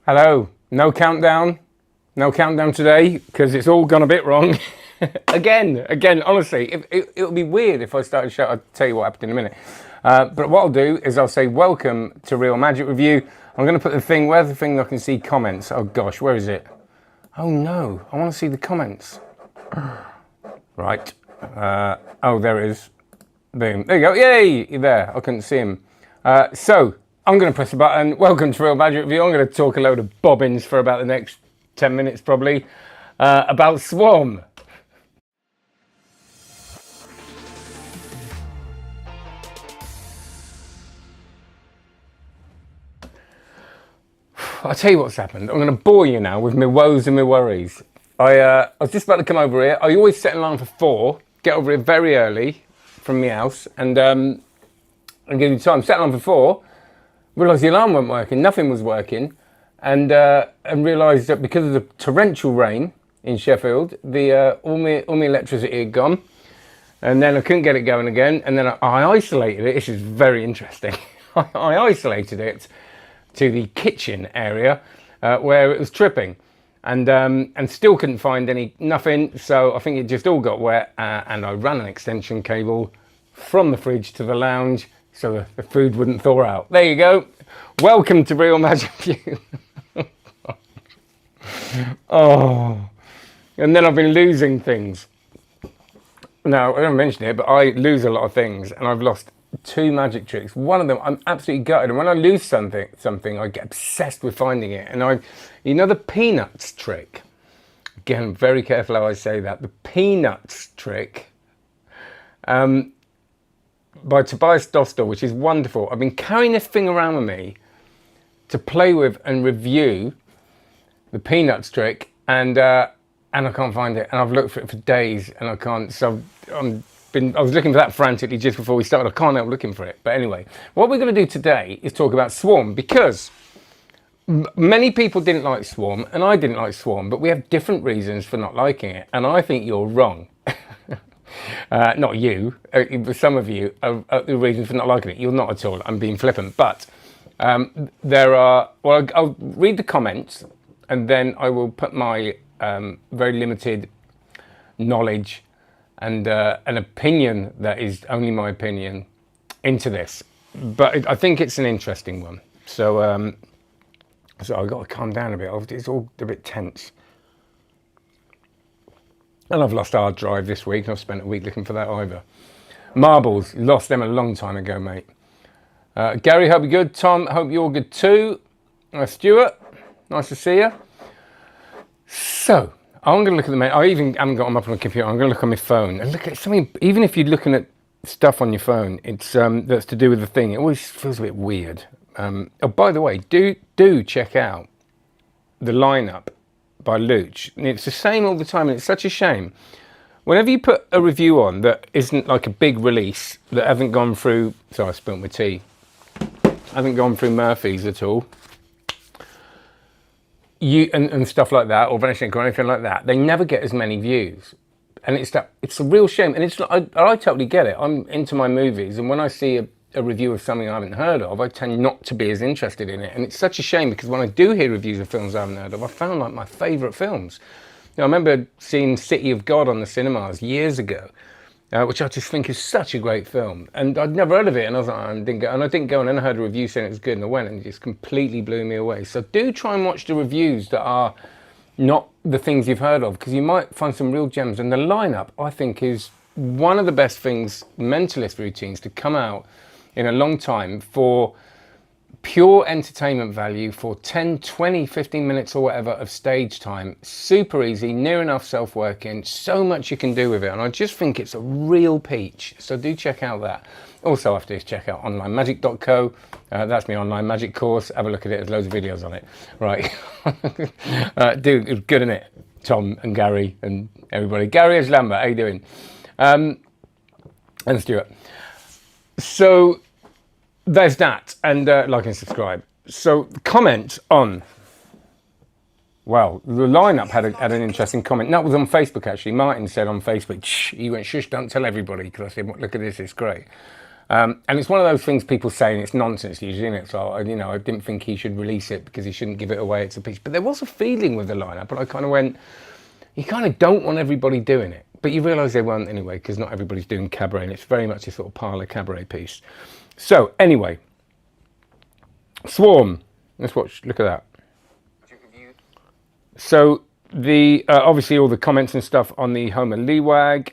Hello, no countdown today because it's all gone a bit wrong. again, honestly, it would be weird if I started show. I'll tell you what happened in a minute. But what I'll do is I'll say welcome to Real Magic Review. I'm going to put the thing, where's the thing that I can see comments? Oh gosh, where is it? Oh no, I want to see the comments. Right, oh there it is. Boom, there you go, yay, you're there, I couldn't see him. So, I'm going to press the button. Welcome to Real Magic Review. I'm going to talk a load of bobbins for about the next 10 minutes probably about Swarm. I'll tell you what's happened. I'm going to bore you now with my woes and my worries. I was just about to come over here. I always set in line for 4, get over here very early from my house and give you time. Set in line for 4. Realised the alarm wasn't working, nothing was working, and realised that because of the torrential rain in Sheffield, all my electricity had gone, and then I couldn't get it going again, and then I isolated it. This is very interesting. I isolated it to the kitchen area where it was tripping, and still couldn't find nothing. So I think it just all got wet, and I ran an extension cable from the fridge to the lounge, so the food wouldn't thaw out. There you go. Welcome to Real Magic View. Oh, and then I've been losing things. Now, I don't mention it, but I lose a lot of things, and I've lost 2 magic tricks. One of them, I'm absolutely gutted, and when I lose something, I get obsessed with finding it. And you know the peanuts trick? Again, I'm very careful how I say that. The peanuts trick. By Tobias Dostal, which is wonderful. I've been carrying this thing around with me to play with and review the peanuts trick, and I can't find it. And I've looked for it for days, and I can't. So I was looking for that frantically just before we started. I can't help looking for it. But anyway, what we're going to do today is talk about Swarm, because many people didn't like Swarm, and I didn't like Swarm, but we have different reasons for not liking it, and I think you're wrong. Not you, but some of you are the reasons for not liking it. You're not at all. I'm being flippant. But there are, well, I'll read the comments and then I will put my very limited knowledge and an opinion that is only my opinion into this. But I think it's an interesting one. So, I've got to calm down a bit. It's all a bit tense. And I've lost hard drive this week, and I've spent a week looking for that either. Marbles, lost them a long time ago, mate. Gary, hope you're good. Tom, hope you're good too. Stuart, nice to see you. So, I'm going to look at the main. I even haven't got them up on the computer. I'm going to look on my phone and look at something. Even if you're looking at stuff on your phone, it's that's to do with the thing. It always feels a bit weird. Oh, by the way, do check out the lineup by Luch. It's the same all the time, and it's such a shame. Whenever you put a review on that isn't like a big release, that haven't gone through, sorry I spilled my tea, haven't gone through Murphy's at all, and stuff like that, or Vanishing or anything like that, they never get as many views. And it's a real shame. And it's I totally get it. I'm into my movies, and when I see a review of something I haven't heard of, I tend not to be as interested in it. And it's such a shame, because when I do hear reviews of films I haven't heard of, I found like my favourite films. You know, I remember seeing City of God on the cinemas years ago, which I just think is such a great film. And I'd never heard of it, and I was like, I didn't go, and then I heard a review saying it was good, and I went, and it just completely blew me away. So do try and watch the reviews that are not the things you've heard of, because you might find some real gems. And the lineup, I think, is one of the best things, mentalist routines, to come out in a long time for pure entertainment value, for 10, 20, 15 minutes or whatever of stage time. Super easy, near enough self-working, so much you can do with it. And I just think it's a real peach. So do check out that. Also after this, check out onlinemagic.co. That's my online magic course. Have a look at it, there's loads of videos on it. Right, dude, it's good, isn't it? Tom and Gary and everybody. Gary S. Lambert, how you doing? And Stuart. So there's that, and like and subscribe. So comment on, well, the lineup had an interesting comment. That was on Facebook actually. Martin said on Facebook, shh, he went, shush, don't tell everybody, because I said, look at this, it's great. And it's one of those things people say, and it's nonsense usually, isn't it? So, I didn't think he should release it because he shouldn't give it away. It's a piece. But there was a feeling with the lineup, but I kind of went, you kind of don't want everybody doing it. But you realise they won't anyway, because not everybody's doing cabaret, and it's very much a sort of parlour cabaret piece. So, anyway, Swarm. Let's watch, look at that. So, the obviously all the comments and stuff on the Homer Leewag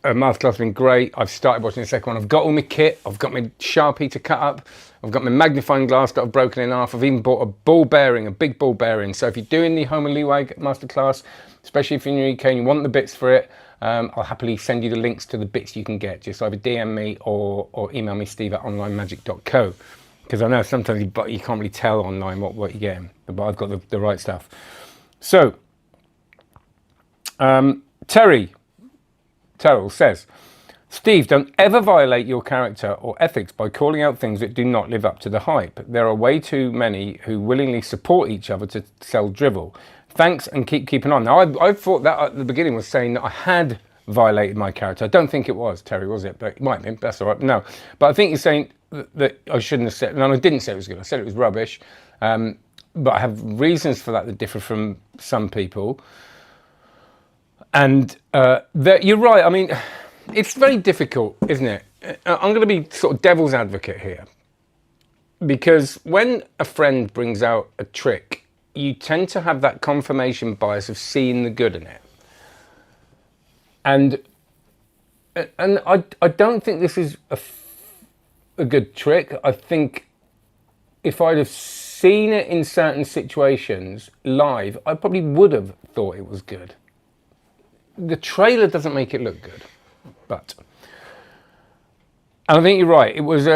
masterclass has been great. I've started watching the second one. I've got all my kit. I've got my Sharpie to cut up. I've got my magnifying glass that I've broken in half. I've even bought a ball bearing, a big ball bearing. So if you're doing the Homer Leewag masterclass, especially if you're in the UK and you want the bits for it, I'll happily send you the links to the bits you can get. Just either DM me or email me, steve@onlinemagic.co. Because I know sometimes you can't really tell online what you're getting. But I've got the right stuff. So, Terrell says, Steve, don't ever violate your character or ethics by calling out things that do not live up to the hype. There are way too many who willingly support each other to sell drivel. Thanks, and keep keeping on. Now, I thought that at the beginning was saying that I had violated my character. I don't think it was, Terry, was it? But it might have been. That's all right. No. But I think you're saying that I shouldn't have said, no, I didn't say it was good. I said it was rubbish. But I have reasons for that differ from some people. And you're right. I mean, it's very difficult, isn't it? I'm going to be sort of devil's advocate here. Because when a friend brings out a trick, you tend to have that confirmation bias of seeing the good in it. And I don't think this is a good trick. I think if I'd have seen it in certain situations live, I probably would have thought it was good. The trailer doesn't make it look good, but I think you're right. It was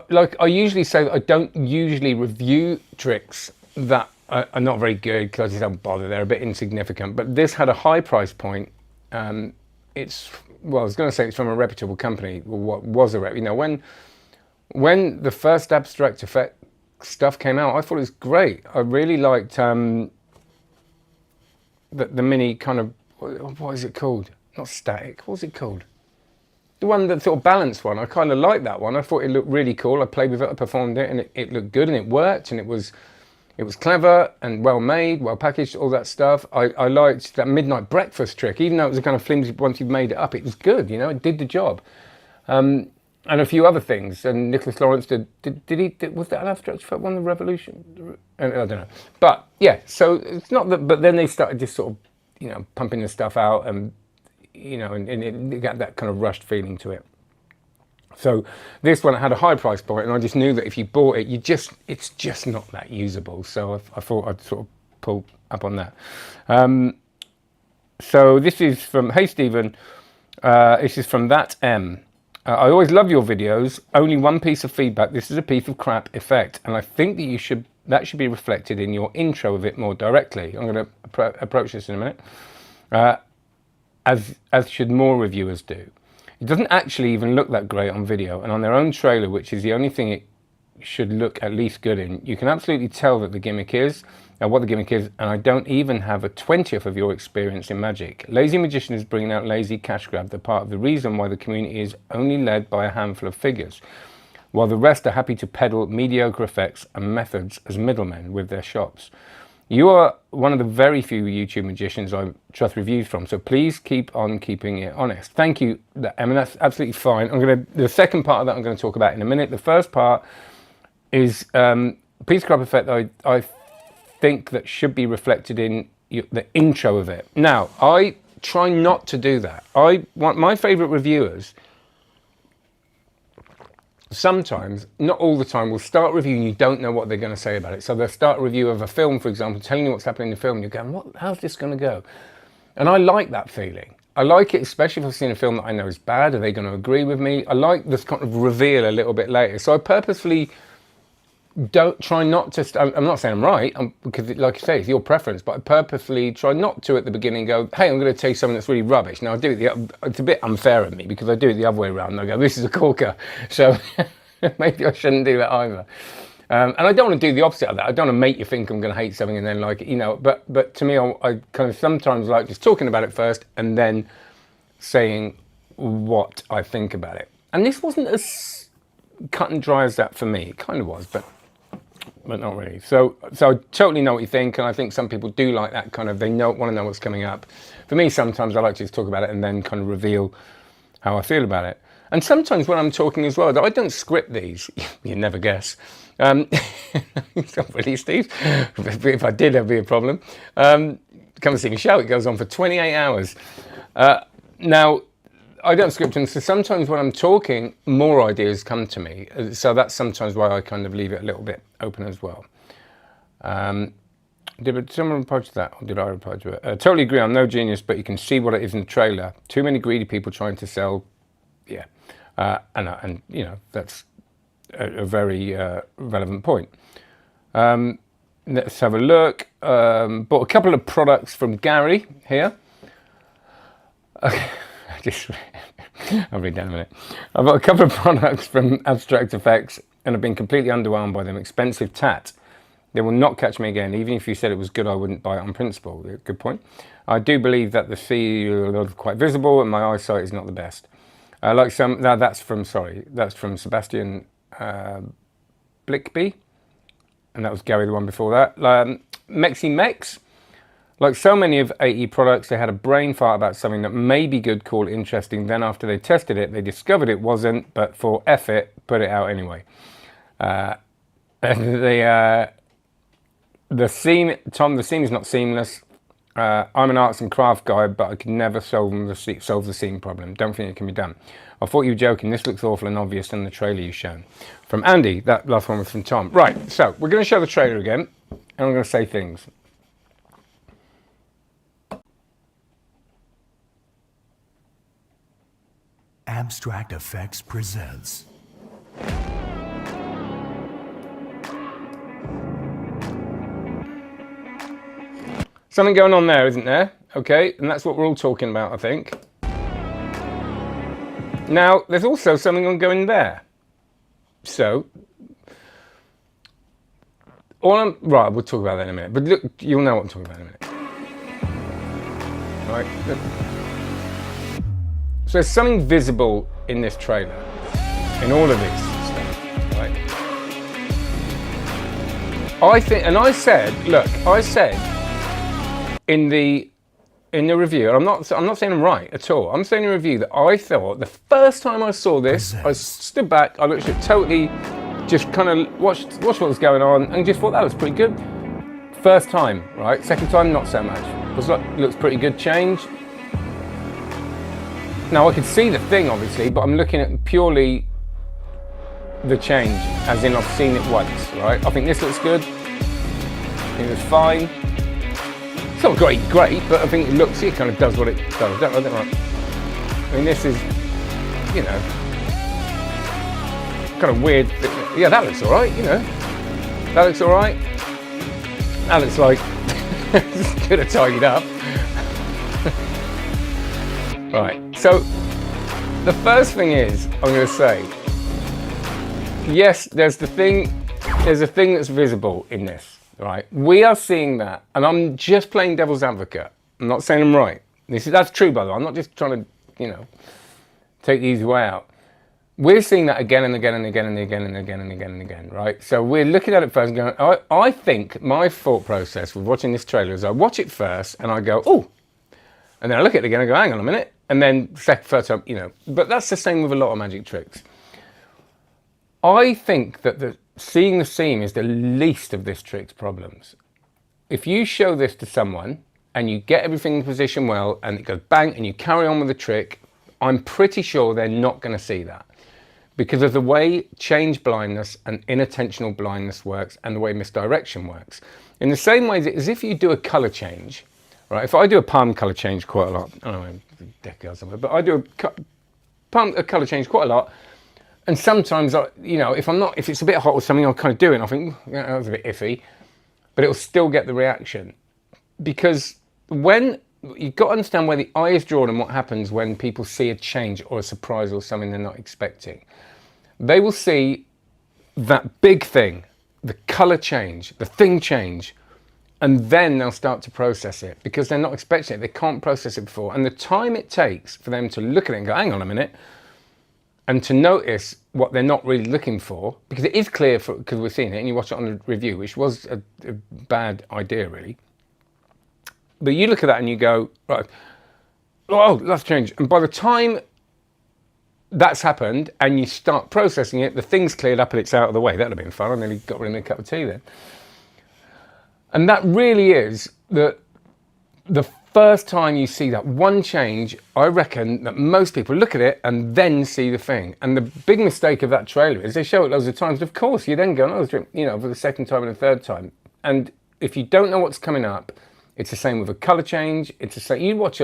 like I usually say that I don't usually review tricks that are not very good because I just don't bother. They're a bit insignificant. But this had a high price point. I was going to say it's from a reputable company. Well, what was when the first abstract effect stuff came out, I thought it was great. I really liked the mini kind of. What is it called? Not static. What's it called? The one that sort of balanced one. I kind of liked that one. I thought it looked really cool. I played with it, I performed it, and it looked good, and it worked, and it was clever and well made, well packaged, all that stuff. I liked that midnight breakfast trick, even though it was a kind of flimsy. Once you've made it up, it was good. It did the job. And a few other things. And Nicholas Lawrence did was that an abstract effect one, the Revolution? I don't know. But yeah, so it's not that. But then they started just sort of pumping the stuff out, and and it got that kind of rushed feeling to it. So this one had a high price point, and I just knew that if you bought it, it's just not that usable. So I thought I'd sort of pull up on that. So this is from, hey Stephen, this is from that M. I always love your videos. Only one piece of feedback. This is a piece of crap effect, and I think that that should be reflected in your intro of it more directly. I'm going to approach this in a minute, as should more reviewers do. It doesn't actually even look that great on video, and on their own trailer, which is the only thing it should look at least good in, you can absolutely tell that the gimmick is, what the gimmick is, and I don't even have a 20th of your experience in Magic. Lazy Magician is bringing out lazy cash grab, the part of the reason why the community is only led by a handful of figures, while the rest are happy to peddle mediocre effects and methods as middlemen with their shops. You are one of the very few YouTube magicians I trust reviews from, so please keep on keeping it honest. Thank you. I mean, that's absolutely fine. The second part of that I'm going to talk about in a minute. The first part is piece of crap effect that I think that should be reflected in the intro of it. Now, I try not to do that. I want my favourite reviewers. Sometimes, not all the time, will start reviewing, you don't know what they're going to say about it. So they'll start a review of a film, for example, telling you what's happening in the film, and you're going, how's this going to go? And I like that feeling. I like it, especially if I've seen a film that I know is bad. Are they going to agree with me? I like this kind of reveal a little bit later. So I purposefully don't try not to, I'm not saying I'm right, because like you say, it's your preference, but I purposely try not to at the beginning go, hey, I'm going to tell you something that's really rubbish. Now I do it, it's a bit unfair of me because I do it the other way around, and I go, this is a corker, so maybe I shouldn't do that either. And I don't want to do the opposite of that. I don't want to make you think I'm going to hate something and then like it, but to me, I kind of sometimes like just talking about it first and then saying what I think about it. And this wasn't as cut and dry as that for me. It kind of was, but not really. So I totally know what you think, and I think some people do like that kind of, they want to know what's coming up. For me, sometimes I like to just talk about it and then kind of reveal how I feel about it. And sometimes when I'm talking as well, I don't script these. You never guess. It's not really, Steve. If I did, there'd be a problem. Come and see me show. It goes on for 28 hours. Now, I don't script them, so sometimes when I'm talking, more ideas come to me. So that's sometimes why I kind of leave it a little bit open as well. Did someone reply to that, or did I reply to it? Totally agree, I'm no genius, but you can see what it is in the trailer. Too many greedy people trying to sell, yeah. And you know, that's a very relevant point. Let's have a look. Bought a couple of products from Gary here. Okay. I'll read down a minute. I've got a couple of products from Abstract Effects and have been completely underwhelmed by them. Expensive tat. They will not catch me again. Even if you said it was good, I wouldn't buy it on principle. Good point. I do believe that the sea is quite visible and my eyesight is not the best. Like some, that's from Sebastian Blickby. And that was Gary, the one before that. Mexi Mex. Like so many of AE products, they had a brain fart about something that may be good, cool, interesting. Then after they tested it, they discovered it wasn't, but for effort, put it out anyway. The seam, Tom, the seam is not seamless. I'm an arts and craft guy, but I could never solve the seam problem. Don't think it can be done. I thought you were joking. This looks awful and obvious in the trailer you've shown. From Andy, that last one was from Tom. Right, so we're going to show the trailer again, and I'm going to say things. Abstract Effects presents. Something going on there, isn't there? Okay, and that's what we're all talking about, I think. Now, there's also something ongoing there. So, right, we'll talk about that in a minute. But look, you'll know what I'm talking about in a minute. Right. Look. So there's something visible in this trailer, in all of this stuff, right? I think, and I said, look, I said in the review, and I'm not saying I'm right at all. I'm saying in the review that I thought the first time I saw this, I stood back, I looked at it totally, just kind of watched what was going on, and just thought that was pretty good. First time, right? Second time, not so much. It was like, looks pretty good change. Now I could see the thing obviously, but I'm looking at purely the change, as in I've seen it once, right? I think this looks good. I think it's fine. It's not great, but I think it kind of does what it does. Don't I? I mean, this is, you know, kind of weird. Yeah, that looks all right, you know. That looks all right. That looks like could have tidied up. Right, so the first thing is, I'm going to say, yes, there's a thing that's visible in this, right? We are seeing that, and I'm just playing devil's advocate. I'm not saying I'm right. That's true, by the way. I'm not just trying to, you know, take the easy way out. We're seeing that again and again and again and again and again and again and again, right? So we're looking at it first and going, I think my thought process with watching this trailer is I watch it first and I go, oh, and then I look at it again and go, hang on a minute. And then first time, you know, but that's the same with a lot of magic tricks. I think that seeing the seam is the least of this trick's problems. If you show this to someone and you get everything in position well and it goes bang and you carry on with the trick, I'm pretty sure they're not going to see that because of the way change blindness and inattentional blindness works and the way misdirection works. In the same way as if you do a color change, right? If I do a palm color change quite a lot, I don't know, a decade or something, but I do a color change quite a lot, and sometimes you know, if it's a bit hot or something, I'll kind of do it and I think, yeah, that was a bit iffy, but it'll still get the reaction because when you've got to understand where the eye is drawn and what happens when people see a change or a surprise or something they're not expecting. They will see that big thing, the color change, the thing change, And then they'll start to process it because they're not expecting it. They can't process it before. And the time it takes for them to look at it and go, hang on a minute, and to notice what they're not really looking for, because it is clear because we're seeing it and you watch it on the review, which was a bad idea really. But you look at that and you go, right, oh, that's changed. And by the time that's happened and you start processing it, the thing's cleared up and it's out of the way. That'd have been fun. I nearly got rid of a cup of tea then. And that really is the first time you see that one change. I reckon that most people look at it and then see the thing. And the big mistake of that trailer is they show it loads of times. Of course, you then go, oh, for the second time and the third time. And if you don't know what's coming up, it's the same with a colour change. It's the same. You watch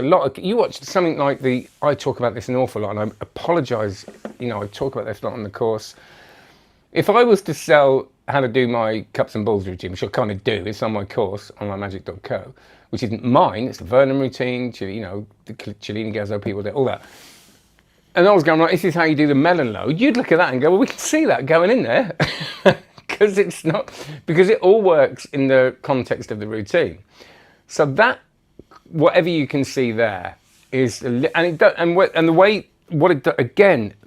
something like I talk about this an awful lot, and I apologise. I talk about this a lot on the course. If I was to sell how to do my cups and balls routine, which I kind of do, it's on my course, onlinemagic.co, which isn't mine, it's the Vernon routine, the Cellini Gazzo people do, all that. And I was going, right, this is how you do the melon load. You'd look at that and go, well, we can see that going in there. Because it all works in the context of the routine. So that, whatever you can see there is, again,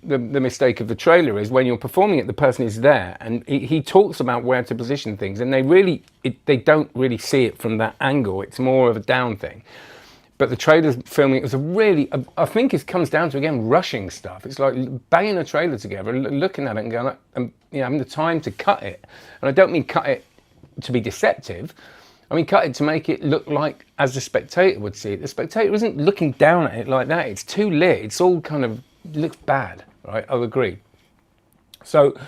the mistake of the trailer is when you're performing it, the person is there and he talks about where to position things, and they don't really see it from that angle. It's more of a down thing. But the trailer's filming, I think it comes down to, again, rushing stuff. It's like banging a trailer together and looking at it and going, having the time to cut it. And I don't mean cut it to be deceptive. I mean, cut it to make it look like as the spectator would see it. The spectator isn't looking down at it like that. It's too lit. It's all kind of looks bad, right? I'll agree. So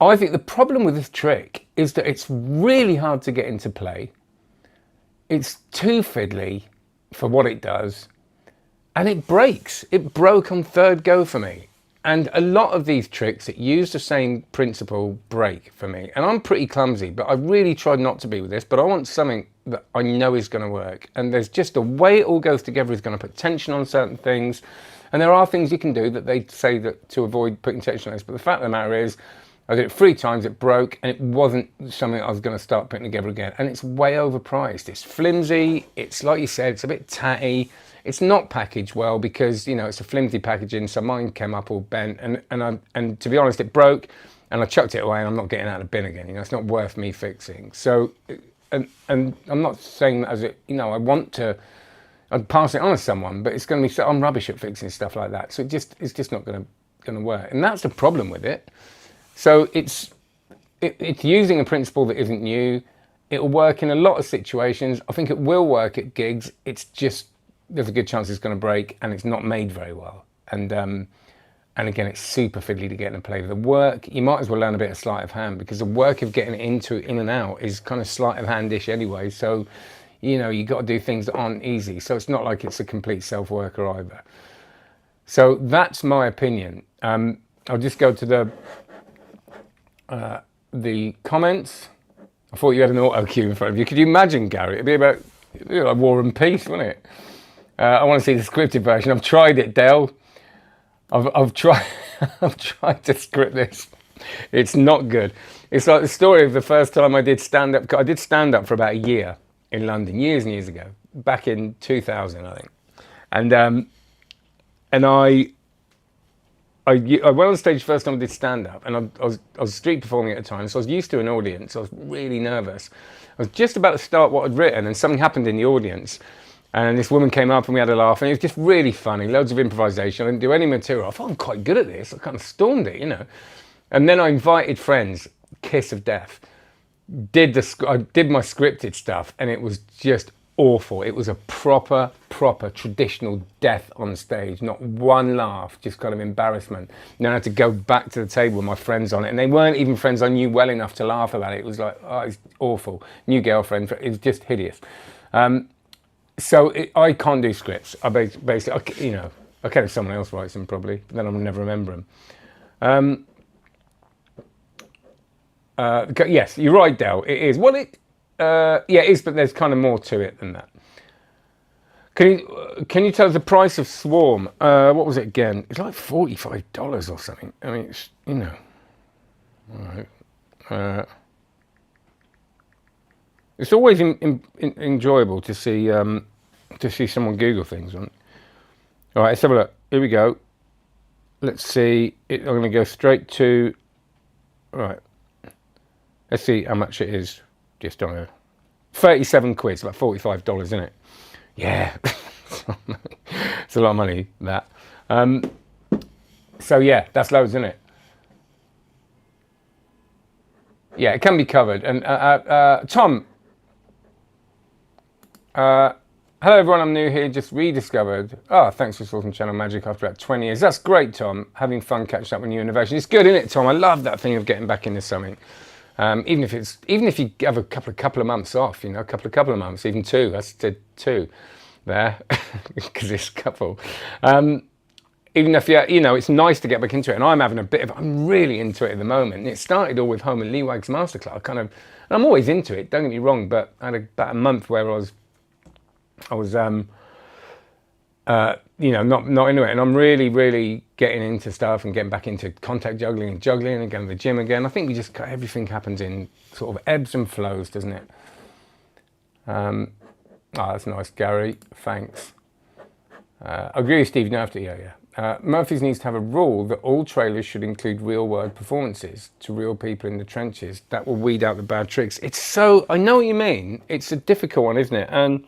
I think the problem with this trick is that it's really hard to get into play. It's too fiddly for what it does. And it breaks. It broke on third go for me. And a lot of these tricks that use the same principle break for me. And I'm pretty clumsy, but I really tried not to be with this. But I want something that I know is going to work. And there's just the way it all goes together is going to put tension on certain things. And there are things you can do that they say that to avoid putting tension on this. But the fact of the matter is, I did it 3 times, it broke, and it wasn't something I was going to start putting together again. And it's way overpriced. It's flimsy. It's, like you said, it's a bit tatty. It's not packaged well because, it's a flimsy packaging, so mine came up all bent. And to be honest, it broke, and I chucked it away, and I'm not getting out of the bin again. It's not worth me fixing. So, and I'm not saying that as I'd pass it on to someone, but it's going to be, I'm rubbish at fixing stuff like that. So it's just not going to work. And that's the problem with it. So it's using a principle that isn't new. It'll work in a lot of situations. I think it will work at gigs. It's just, there's a good chance it's going to break, and it's not made very well. And again, it's super fiddly to get in play. The work, you might as well learn a bit of sleight of hand, because the work of getting it in and out is kind of sleight of hand-ish anyway. So, you got to do things that aren't easy. So it's not like it's a complete self-worker either. So that's my opinion. I'll just go to the comments. I thought you had an auto cue in front of you. Could you imagine, Gary? It'd be about like War and Peace, wouldn't it? I want to see the scripted version. I've tried it, Dale. I've tried. I've tried to script this. It's not good. It's like the story of the first time I did stand up. I did stand up for about a year in London, years and years ago, back in 2000, I think. And I went on stage first time I did stand-up, and I was street performing at the time, so I was used to an audience. I was really nervous. I was just about to start what I'd written, and something happened in the audience, and this woman came up and we had a laugh, and it was just really funny, loads of improvisation. I didn't do any material. I thought I'm quite good at this. I kind of stormed it, And then I invited friends, kiss of death. I did my scripted stuff, and it was just awful. It was a proper traditional death on stage. Not one laugh, just kind of embarrassment. And then I had to go back to the table with my friends on it, and they weren't even friends I knew well enough to laugh about it. It was like, oh, it's awful. New girlfriend, it was just hideous. I can't do scripts. I basically, I can if someone else writes them probably, but then I'll never remember them. Yes, you're right, Del. It is. It is, but there's kind of more to it than that. Can you tell us the price of Swarm? What was it again? It's like $45 or something. I mean, it's, All right. It's always enjoyable to see someone Google things. Right? All right, let's have a look. Here we go. Let's see. I'm going to go straight to. Right. Let's see how much it is. Just on a 37 quid. It's about $45, isn't it? Yeah. It's a lot of money, that. So yeah, that's loads, isn't it? Yeah, it can be covered. And Tom, hello everyone, I'm new here, just rediscovered. Oh, thanks for sorting Channel Magic after about 20 years. That's great, Tom. Having fun catching up with new innovation. It's good, isn't it, Tom? I love that thing of getting back into something. Even if you have a couple of months off, you know, a couple of months, even two. That's two there, because it's a couple. Even if you know, it's nice to get back into it, and I'm really into it at the moment. And it started all with Home and Leewag's masterclass. And I'm always into it. Don't get me wrong, but I had about a month where I was you know, not into it, and I'm really getting into stuff and getting back into contact juggling and going to the gym again. I think everything happens in sort of ebbs and flows, doesn't it? Oh, that's nice, Gary. Thanks. I agree with Steve. You don't have to. Yeah. Murphy's needs to have a rule that all trailers should include real-world performances to real people in the trenches. That will weed out the bad tricks. I know what you mean. It's a difficult one, isn't it? And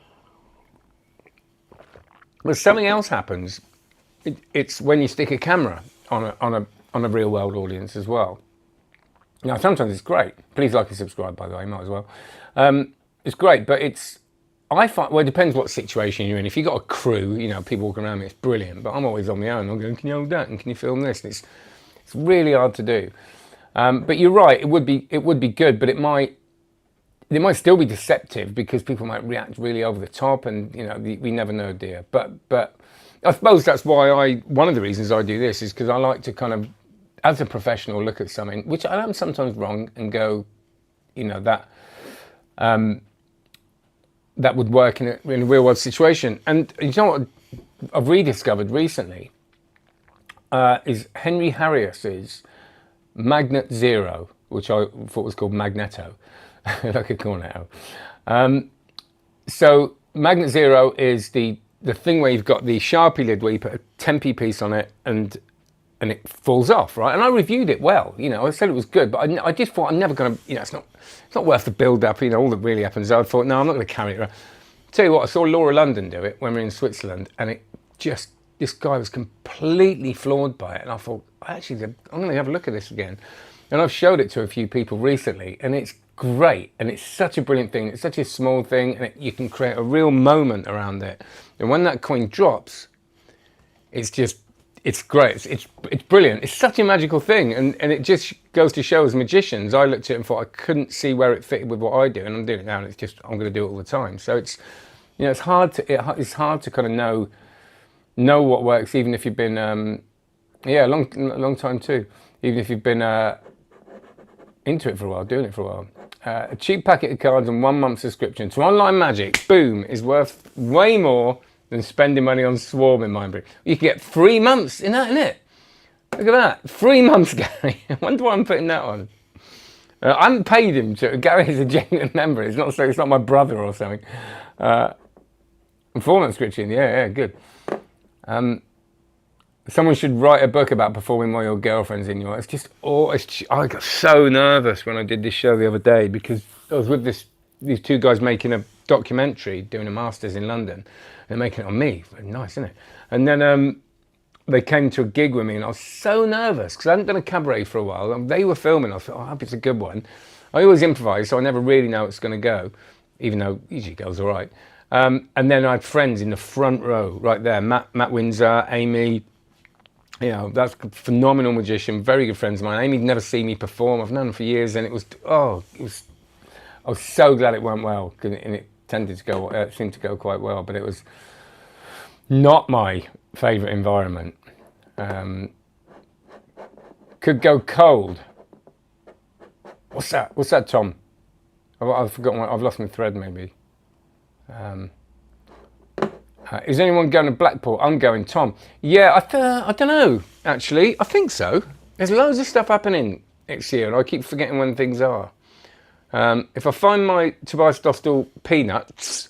but something else happens. It's when you stick a camera on a real-world audience as well. Now, sometimes it's great. Please like and subscribe, by the way. Might as well. It's great, but I find, well, it depends what situation you're in. If you've got a crew, you know, people walking around me, it's brilliant. But I'm always on my own. I'm going, can you hold that? And can you film this? And it's really hard to do. But you're right. It would be good, but it might still be deceptive because people might react really over the top, and you know, we never know, dear. But I suppose that's why one of the reasons I do this is because I like to kind of, as a professional, look at something which I am sometimes wrong and go, you know, that would work in a real world situation. And you know what I've rediscovered recently is Henry Harrius's Magnet Zero, which I thought was called Magneto, like a cornetto. So Magnet Zero is the thing where you've got the Sharpie lid where you put a 10p piece on it and it falls off, right? And I reviewed it well, you know, I said it was good, but I just thought I'm never going to, you know, it's not worth the build-up, you know, all that really happens. I thought, no, I'm not going to carry it around. Tell you what, I saw Laura London do it when we were in Switzerland, and this guy was completely floored by it, and I thought, actually, I'm going to have a look at this again. And I've showed it to a few people recently, and it's great, and it's such a brilliant thing. It's such a small thing, and you can create a real moment around it. And when that coin drops, it's great. It's brilliant. It's such a magical thing, and it just goes to show, as magicians, I looked at it and thought I couldn't see where it fitted with what I do, and I'm doing it now, and I'm going to do it all the time. So it's, you know, it's hard to kind of know what works, even if you've been a long time too. Even if you've been into it for a while, doing it for a while. A cheap packet of cards and 1 month subscription to online magic, boom, is worth way more than spending money on Swarm in Mindbreak. You can get 3 months in that, innit? Look at that, 3 months, Gary. I wonder why I'm putting that on. I haven't paid him to. Gary is a genuine member. It's not my brother or something. 4 months subscription, yeah, good. Someone should write a book about performing while your girlfriend's in your. I got so nervous when I did this show the other day because I was with these two guys making a documentary, doing a masters in London. They're making it on me. Nice, isn't it? And then they came to a gig with me, and I was so nervous because I hadn't done a cabaret for a while. And they were filming. I thought, I hope it's a good one. I always improvise, so I never really know how it's going to go, even though usually it goes all right. And then I had friends in the front row, right there. Matt Windsor, Amy. You know, that's a phenomenal magician, very good friends of mine. Amy'd never seen me perform. I've known her for years, and I was so glad it went well, and it seemed to go quite well, but it was not my favourite environment. Could go cold. What's that, Tom? I've forgotten. I've lost my thread, maybe. Is anyone going to Blackpool? I'm going, Tom. Yeah, I don't know, actually. I think so. There's loads of stuff happening next year, and I keep forgetting when things are. If I find my Tobias Dostal peanuts,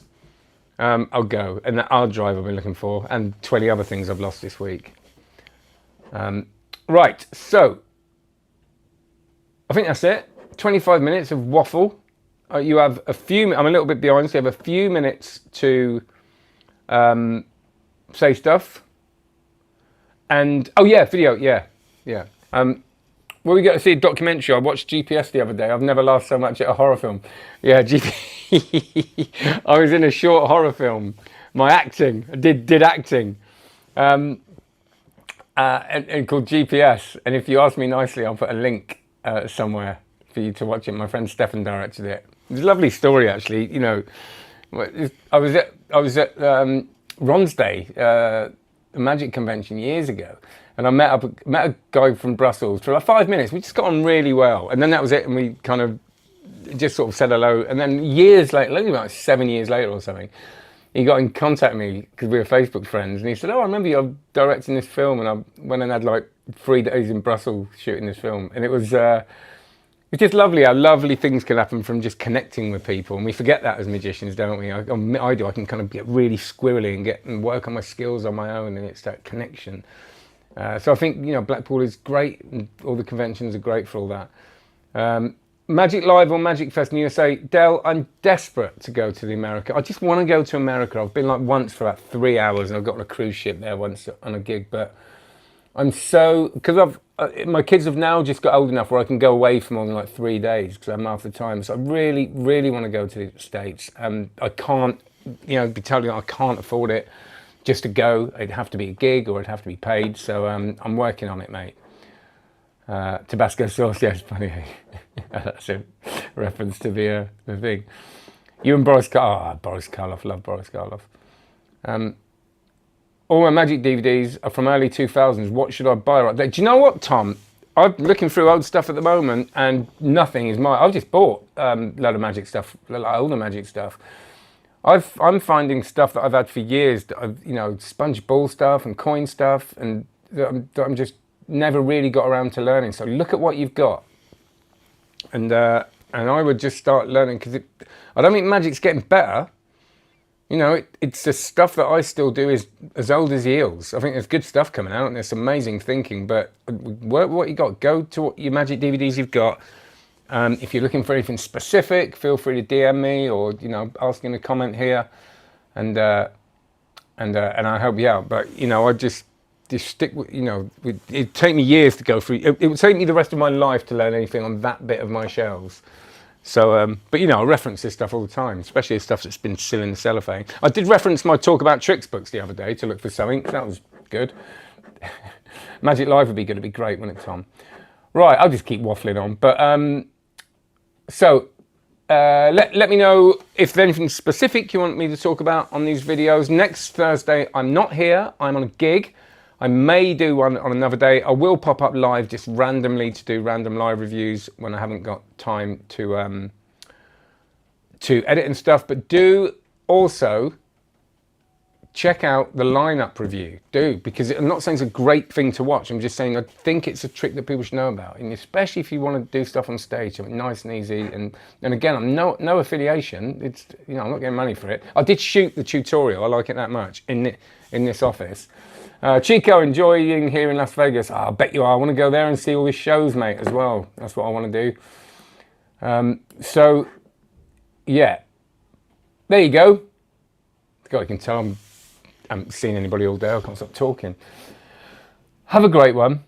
I'll go. And that hard drive I've been looking for, and 20 other things I've lost this week. Right, so I think that's it. 25 minutes of waffle. You have a few, I'm a little bit behind, so you have a few minutes to say stuff. And, oh yeah, video, yeah. Well, we got to see a documentary. I watched GPS the other day. I've never laughed so much at a horror film. Yeah, I was in a short horror film. My acting, I did acting. And called GPS. And if you ask me nicely, I'll put a link somewhere for you to watch it. My friend Stefan directed it. It's a lovely story, actually. You know, I was at Ronsday, a magic convention years ago, and I met a guy from Brussels for like 5 minutes. We just got on really well, and then that was it. And we kind of just sort of said hello. And then years later, only about 7 years later or something, he got in contact with me because we were Facebook friends, and he said, "Oh, I remember you directing this film," and I went and had like 3 days in Brussels shooting this film, and it was it's just lovely how lovely things can happen from just connecting with people, and we forget that as magicians, don't we? I do. I can kind of get really squirrely and work on my skills on my own, and it's that connection. So I think, you know, Blackpool is great, and all the conventions are great for all that. Magic Live or Magic Fest in the USA. Del, I'm desperate to go to the America. I just want to go to America. I've been like once for about 3 hours, and I've got on a cruise ship there once on a gig, but I'm so, because my kids have now just got old enough where I can go away for more than like 3 days because I'm half the time. So I really, really want to go to the States. I can't, you know, be totally honest, I can't afford it just to go. It'd have to be a gig or it'd have to be paid. So I'm working on it, mate. Tabasco sauce, yes, funny. That's a reference to the thing. You and Boris Karloff. Oh, Boris Karloff, love Boris Karloff. All my Magic DVDs are from early 2000s. What should I buy right there? Do you know what, Tom? I'm looking through old stuff at the moment, and nothing is mine. I've just bought a load of Magic stuff, older Magic stuff. I'm finding stuff that I've had for years, that I've, you know, sponge ball stuff and coin stuff, and that I'm just never really got around to learning. So look at what you've got, and I would just start learning, because I don't think Magic's getting better. You know, it's the stuff that I still do is as old as eels. I think there's good stuff coming out and there's amazing thinking, but work what you got. Go to what your Magic DVDs you've got. If you're looking for anything specific, feel free to DM me, or, you know, ask in a comment here, and I'll help you out. But, you know, I just stick with, you know, it'd take me years to go through. It would take me the rest of my life to learn anything on that bit of my shelves. So, but, you know, I reference this stuff all the time, especially the stuff that's been still in the cellophane. I did reference my Talk About Tricks books the other day to look for something. That was good. Magic Live would be good. It'd be great, wouldn't it, Tom? Right, I'll just keep waffling on. But, let me know if there's anything specific you want me to talk about on these videos. Next Thursday, I'm not here. I'm on a gig. I may do one on another day. I will pop up live just randomly to do random live reviews when I haven't got time to edit and stuff. But do also check out the lineup review. Do, because I'm not saying it's a great thing to watch. I'm just saying I think it's a trick that people should know about, and especially if you want to do stuff on stage, something nice and easy. And again, I'm no affiliation. It's, you know, I'm not getting money for it. I did shoot the tutorial. I like it that much in this office. Chico, enjoying here in Las Vegas. Oh, I bet you are. I want to go there and see all these shows, mate, as well. That's what I want to do. So, yeah. There you go. God, you can tell I haven't seen anybody all day. I can't stop talking. Have a great one.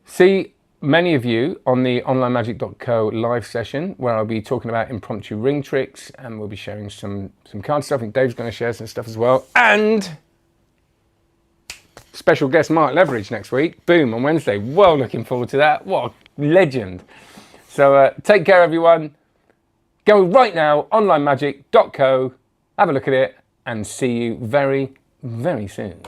See many of you on the onlinemagic.co live session, where I'll be talking about impromptu ring tricks, and we'll be sharing some card stuff. I think Dave's going to share some stuff as well. And special guest Mark Leverage next week. Boom, on Wednesday. Well, looking forward to that. What a legend. So take care, everyone. Go right now, onlinemagic.co. Have a look at it, and see you very, very soon.